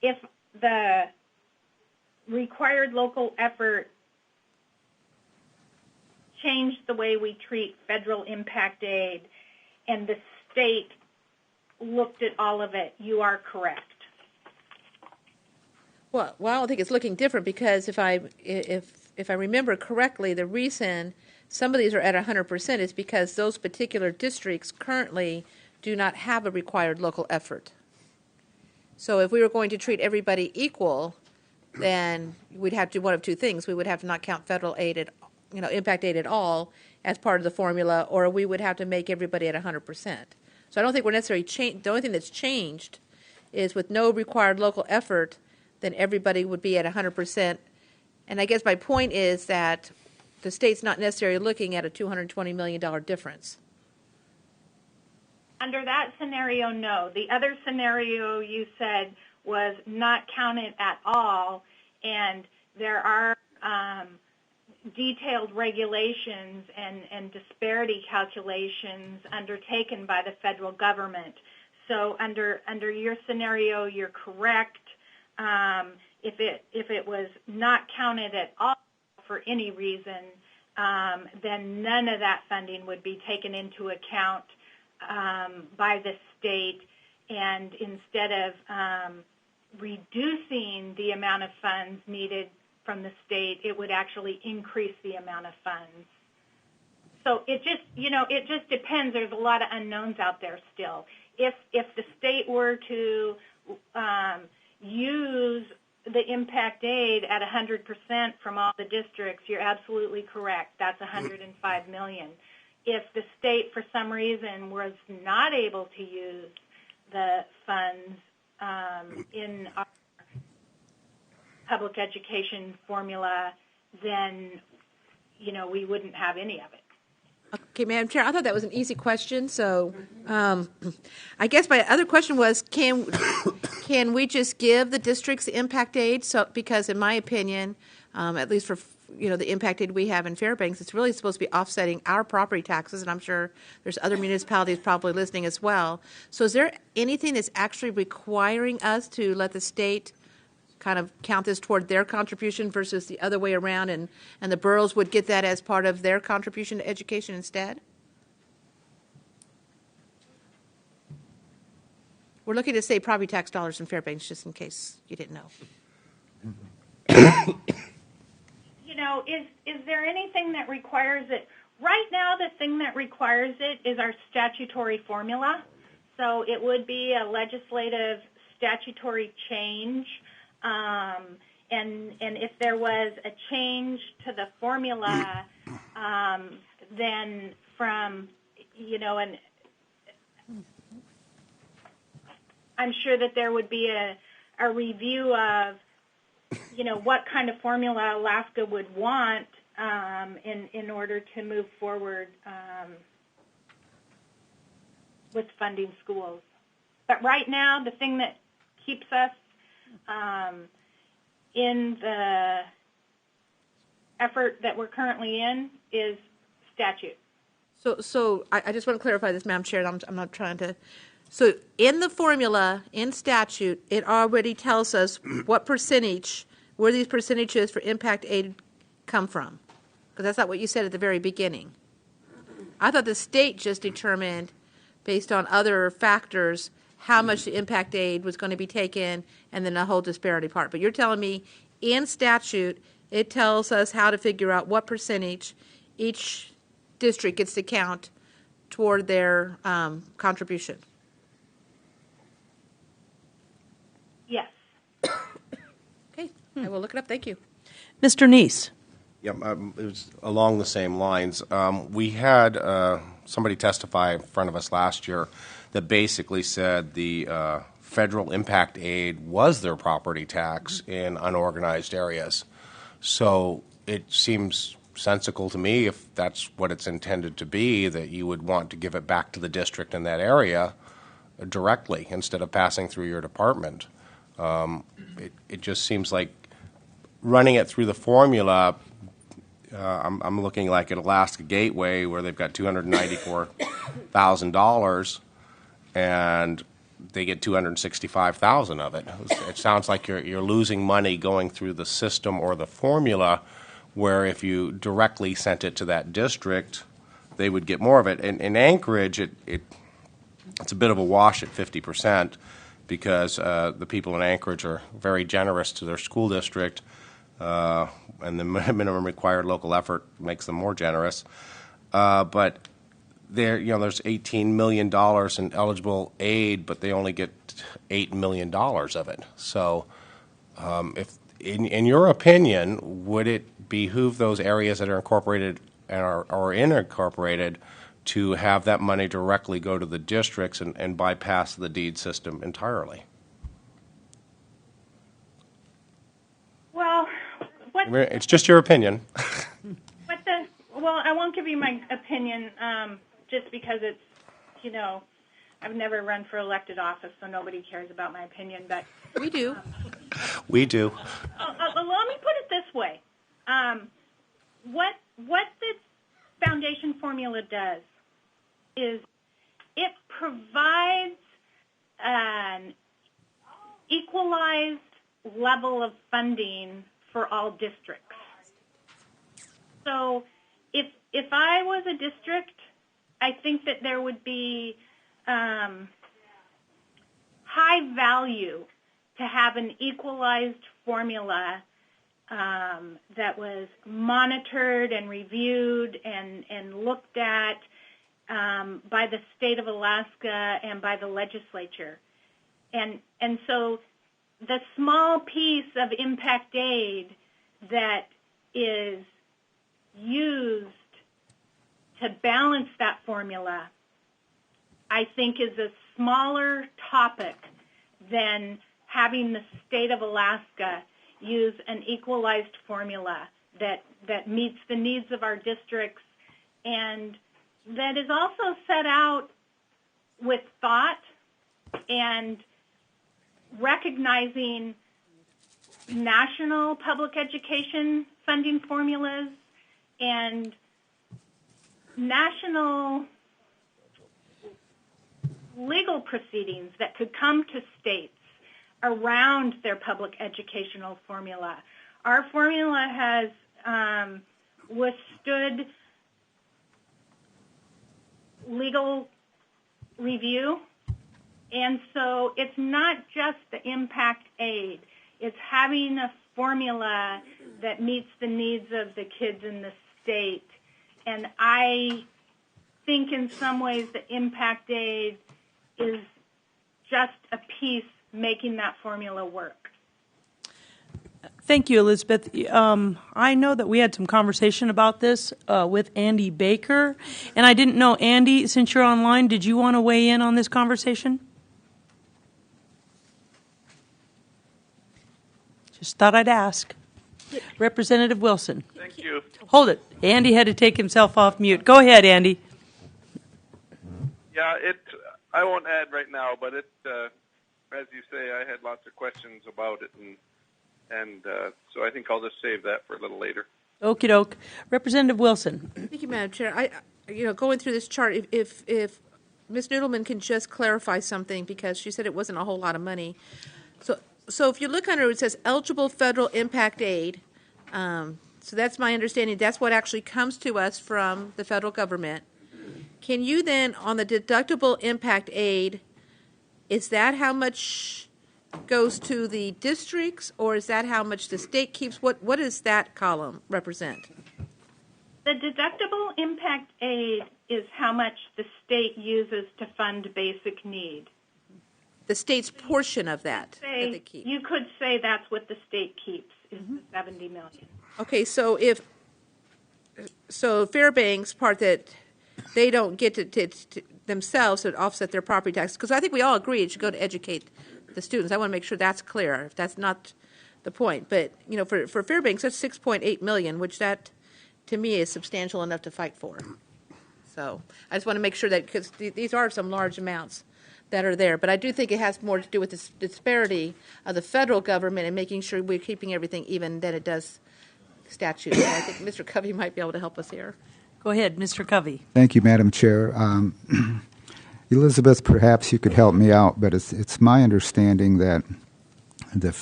if the required local effort changed the way we treat federal impact aid and the state looked at all of it, you are correct. Well, I don't think it's looking different because if I remember correctly, the reason some of these are at 100% is because those particular districts currently do not have a required local effort. So if we were going to treat everybody equal, then we'd have to do one of two things. We would have to not count federal aid at, impact aid at all as part of the formula, or we would have to make everybody at 100%. So I don't think we're necessarily the only thing that's changed is with no required local effort, then everybody would be at 100%. And I guess my point is that the state's not necessarily looking at a $220 million difference. Under that scenario, no. The other scenario you said was not counted at all, and there are detailed regulations and disparity calculations undertaken by the federal government. So under your scenario, you're correct. If it was not counted at all for any reason, then none of that funding would be taken into account by the state, and instead of reducing the amount of funds needed from the state, it would actually increase the amount of funds. So it just depends. There's a lot of unknowns out there still. If the state were to use the impact aid at 100% from all the districts, you're absolutely correct. That's $105 million. If the state, for some reason, was not able to use the funds in our public education formula, then, we wouldn't have any of it. Okay, Madam Chair, I thought that was an easy question. So I guess my other question was, can we just give the districts the impact aid? So, because in my opinion, at least for the impact aid we have in Fairbanks, it's really supposed to be offsetting our property taxes, and I'm sure there's other municipalities probably listening as well. So is there anything that's actually requiring us to let the state kind of count this toward their contribution versus the other way around, and the boroughs would get that as part of their contribution to education instead? We're looking to save property tax dollars in Fairbanks, just in case you didn't know. Is there anything that requires it? Right now, the thing that requires it is our statutory formula. So it would be a legislative statutory change. And if there was a change to the formula, then from, and I'm sure that there would be a review of, what kind of formula Alaska would want in order to move forward with funding schools. But right now, the thing that keeps us in the effort that we're currently in is statute. So I just want to clarify this, Madam Chair. I'm not trying to. So in the formula, in statute, it already tells us what percentage, where these percentages for impact aid come from. Because that's not what you said at the very beginning. I thought the state just determined, based on other factors, how much the impact aid was going to be taken, and then the whole disparity part. But you're telling me in statute, it tells us how to figure out what percentage each district gets to count toward their contribution. Yes. Okay, I will look it up. Thank you. Mr. Neese. Yeah, it was along the same lines. We had somebody testify in front of us last year that basically said the federal impact aid was their property tax in unorganized areas. So it seems sensical to me, if that's what it's intended to be, that you would want to give it back to the district in that area directly instead of passing through your department. It just seems like running it through the formula. I'm looking like at Alaska Gateway, where they've got $294,000, and they get 265,000 of it. It sounds like you're losing money going through the system or the formula, where if you directly sent it to that district, they would get more of it. In Anchorage, it's a bit of a wash at 50%, because the people in Anchorage are very generous to their school district, and the minimum required local effort makes them more generous. But there's $18 million in eligible aid, but they only get $8 million of it. So, if in your opinion, would it behoove those areas that are incorporated and are unincorporated to have that money directly go to the districts and bypass the deed system entirely? Well, It's just your opinion. Well, I won't give you my opinion just because it's, I've never run for elected office, so nobody cares about my opinion. But We do. We do. let me put it this way: what the foundation formula does is it provides an equalized level of funding for all districts. So if I was a district, I think that there would be high value to have an equalized formula that was monitored and reviewed and looked at by the state of Alaska and by the legislature. And so the small piece of impact aid that is used to balance that formula, I think, is a smaller topic than having the state of Alaska use an equalized formula that meets the needs of our districts and that is also set out with thought and recognizing national public education funding formulas and national legal proceedings that could come to states around their public educational formula. Our formula has withstood legal review, and so it's not just the impact aid. It's having a formula that meets the needs of the kids in the state. And I think in some ways the impact aid is just a piece making that formula work. Thank you, Elizabeth. I know that we had some conversation about this with Andy Baker, and I didn't know, Andy, since you're online, did you want to weigh in on this conversation? Just thought I'd ask. Representative Wilson. Thank you. Hold it. Andy had to take himself off mute. Go ahead, Andy. Yeah, I won't add right now, but as you say, I had lots of questions about it, and so I think I'll just save that for a little later. Okie doke. Representative Wilson. Thank you, Madam Chair. Going through this chart, if Ms. Noodleman can just clarify something, because she said it wasn't a whole lot of money. So if you look under it says eligible federal impact aid. So that's my understanding. That's what actually comes to us from the federal government. Can you then, on the deductible impact aid, is that how much goes to the districts, or is that how much the state keeps? What does that column represent? The deductible impact aid is how much the state uses to fund basic need. The state's portion of that they keep. You could say that's what the state keeps, is the $70 million. Okay, so Fairbanks part that they don't get to themselves to offset their property taxes, because I think we all agree it should go to educate the students. I want to make sure that's clear, if that's not the point. But, for Fairbanks, that's $6.8 million, which that, to me, is substantial enough to fight for. So I just want to make sure that, because these are some large amounts that are there. But I do think it has more to do with the disparity of the federal government and making sure we're keeping everything even than it does statute. So I think Mr. Covey might be able to help us here. Go ahead, Mr. Covey. Thank you, Madam Chair. Elizabeth, perhaps you could help me out, but it's my understanding that the